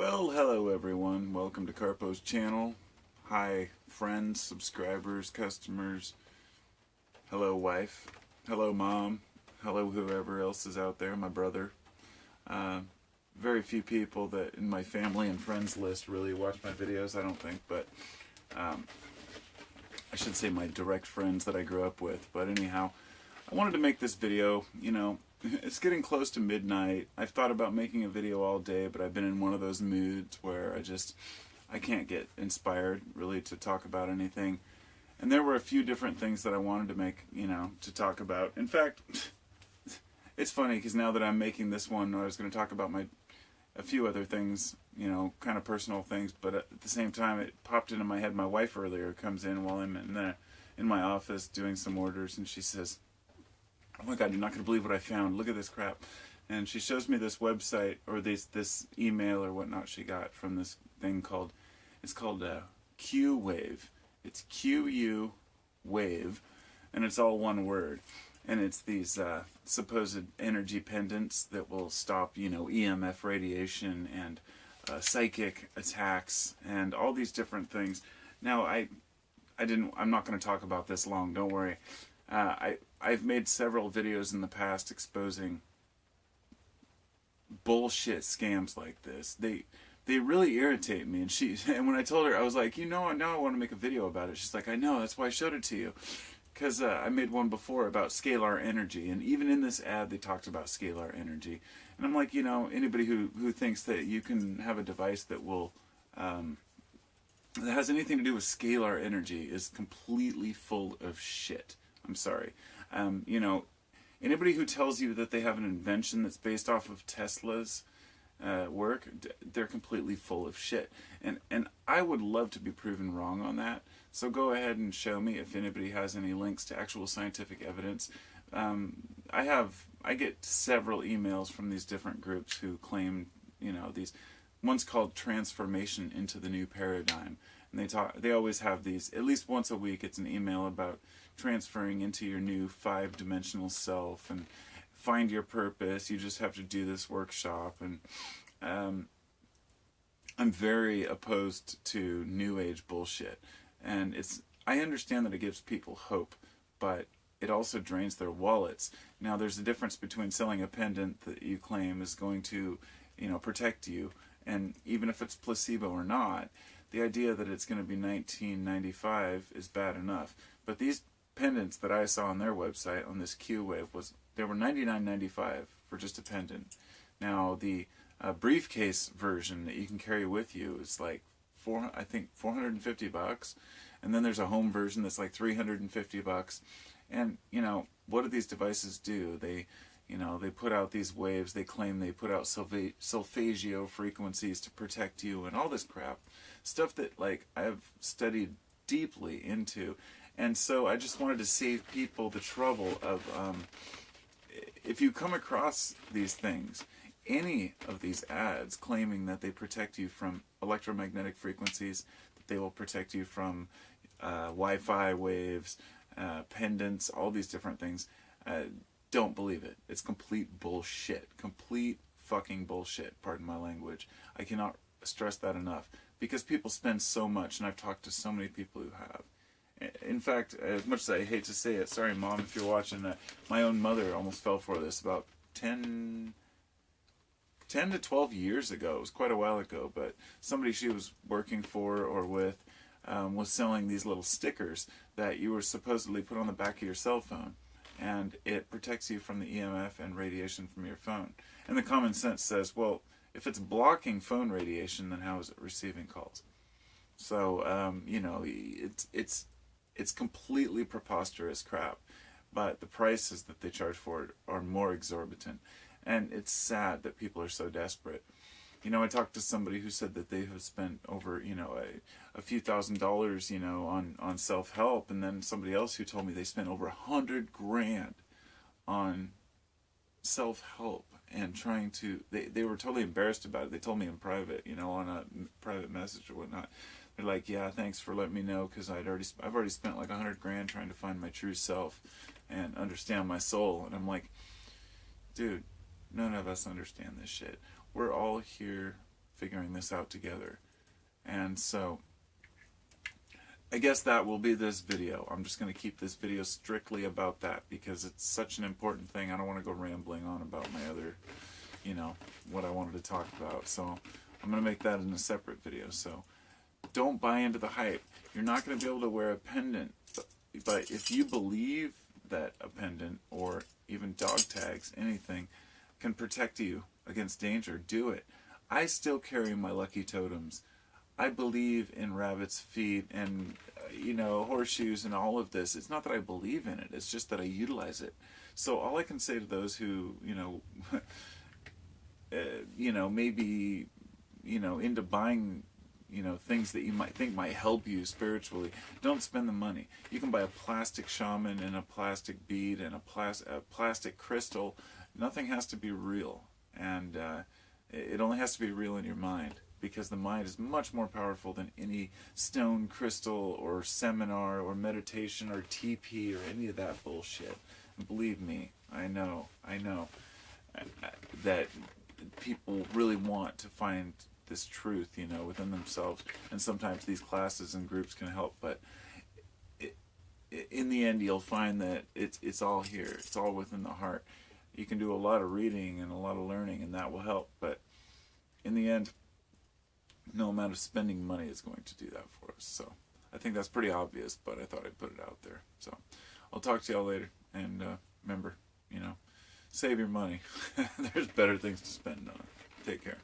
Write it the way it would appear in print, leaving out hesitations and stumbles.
Well, hello everyone. Welcome to Carpo's channel. Hi, friends, subscribers, customers. Hello, wife. Hello, mom. Hello, whoever else is out there. My brother. Very few people that in my family and friends list really watch my videos, I don't think, but I should say my direct friends that I grew up with. But anyhow, I wanted to make this video. You know, it's getting close to midnight. I've thought about making a video all day, but I've been in one of those moods where I can't get inspired really to talk about anything. And there were a few different things that I wanted to make, to talk about. In fact, it's funny because now that I'm making this one, I was going to talk about a few other things, kind of personal things, but at the same time it popped into my head. My wife earlier comes in while I'm in my office doing some orders, and she says, "Oh my God, you're not going to believe what I found. Look at this crap." And she shows me this website, or this email or whatnot she got from this thing called QuWave. It's QuWave, and it's all one word. And it's these supposed energy pendants that will stop, EMF radiation and psychic attacks and all these different things. Now, I'm not going to talk about this long. Don't worry. I've made several videos in the past exposing bullshit scams like this. They really irritate me. And when I told her, I was like, now I want to make a video about it. She's like, I know, that's why I showed it to you. Because I made one before about scalar energy, and even in this ad they talked about scalar energy. And I'm like, anybody who thinks that you can have a device that will that has anything to do with scalar energy is completely full of shit. I'm sorry. Anybody who tells you that they have an invention that's based off of Tesla's work, they're completely full of shit. And I would love to be proven wrong on that. So go ahead and show me if anybody has any links to actual scientific evidence. I get several emails from these different groups who claim, these. One's called Transformation into the New Paradigm, and they always have these. At least once a week, it's an email about transferring into your new 5-dimensional self and find your purpose. You just have to do this workshop. And I'm very opposed to New Age bullshit. And I understand that it gives people hope, but it also drains their wallets. Now, there's a difference between selling a pendant that you claim is going to, protect you, and even if it's placebo or not, the idea that it's going to be $19.95 is bad enough. But these pendants that I saw on their website on this QuWave they were $99.95 for just a pendant. Now, the briefcase version that you can carry with you is like $450, and then there's a home version that's like $350. And what do these devices do? They put out these waves. They claim they put out solfeggio frequencies to protect you and all this crap, stuff that I've studied deeply into. And so I just wanted to save people the trouble of if you come across these things, any of these ads claiming that they protect you from electromagnetic frequencies, that they will protect you from Wi-Fi waves, pendants, all these different things, don't believe it. It's complete bullshit. Complete fucking bullshit, pardon my language. I cannot stress that enough, because people spend so much, and I've talked to so many people who have. In fact, as much as I hate to say it, sorry Mom if you're watching, my own mother almost fell for this about 10 to 12 years ago. It was quite a while ago, but somebody she was working for or with was selling these little stickers that you were supposedly put on the back of your cell phone, and it protects you from the EMF and radiation from your phone. And the common sense says, well, if it's blocking phone radiation, then how is it receiving calls? So, it's completely preposterous crap, but the prices that they charge for it are more exorbitant. And it's sad that people are so desperate. I talked to somebody who said that they have spent over, a few $1,000s, on self-help, and then somebody else who told me they spent over $100,000 on self-help and trying to. They were totally embarrassed about it. They told me in private, on a private message or whatnot. They're like, yeah, thanks for letting me know, because I've already spent like $100,000 trying to find my true self and understand my soul. And I'm like, dude, none of us understand this shit. We're all here figuring this out together. And so I guess that will be this video. I'm just going to keep this video strictly about that because it's such an important thing. I don't want to go rambling on about my other, what I wanted to talk about. So I'm going to make that in a separate video. So don't buy into the hype. You're not going to be able to wear a pendant. But if you believe that a pendant or even dog tags, anything, can protect you against danger, do it. I still carry my lucky totems. I believe in rabbit's feet and, horseshoes and all of this. It's not that I believe in it. It's just that I utilize it. So all I can say to those who, maybe, into buying, things that you might think might help you spiritually, don't spend the money. You can buy a plastic shaman and a plastic bead and a plastic crystal. Nothing has to be real. And it only has to be real in your mind, because the mind is much more powerful than any stone, crystal, or seminar, or meditation, or TP, or any of that bullshit. And believe me, I know that people really want to find this truth, within themselves, and sometimes these classes and groups can help, but in the end, you'll find that it's all here. It's all within the heart. You can do a lot of reading and a lot of learning, and that will help, but in the end, no amount of spending money is going to do that for us. So I think that's pretty obvious, but I thought I'd put it out there. So I'll talk to y'all later, and remember, save your money. There's better things to spend on. Take care.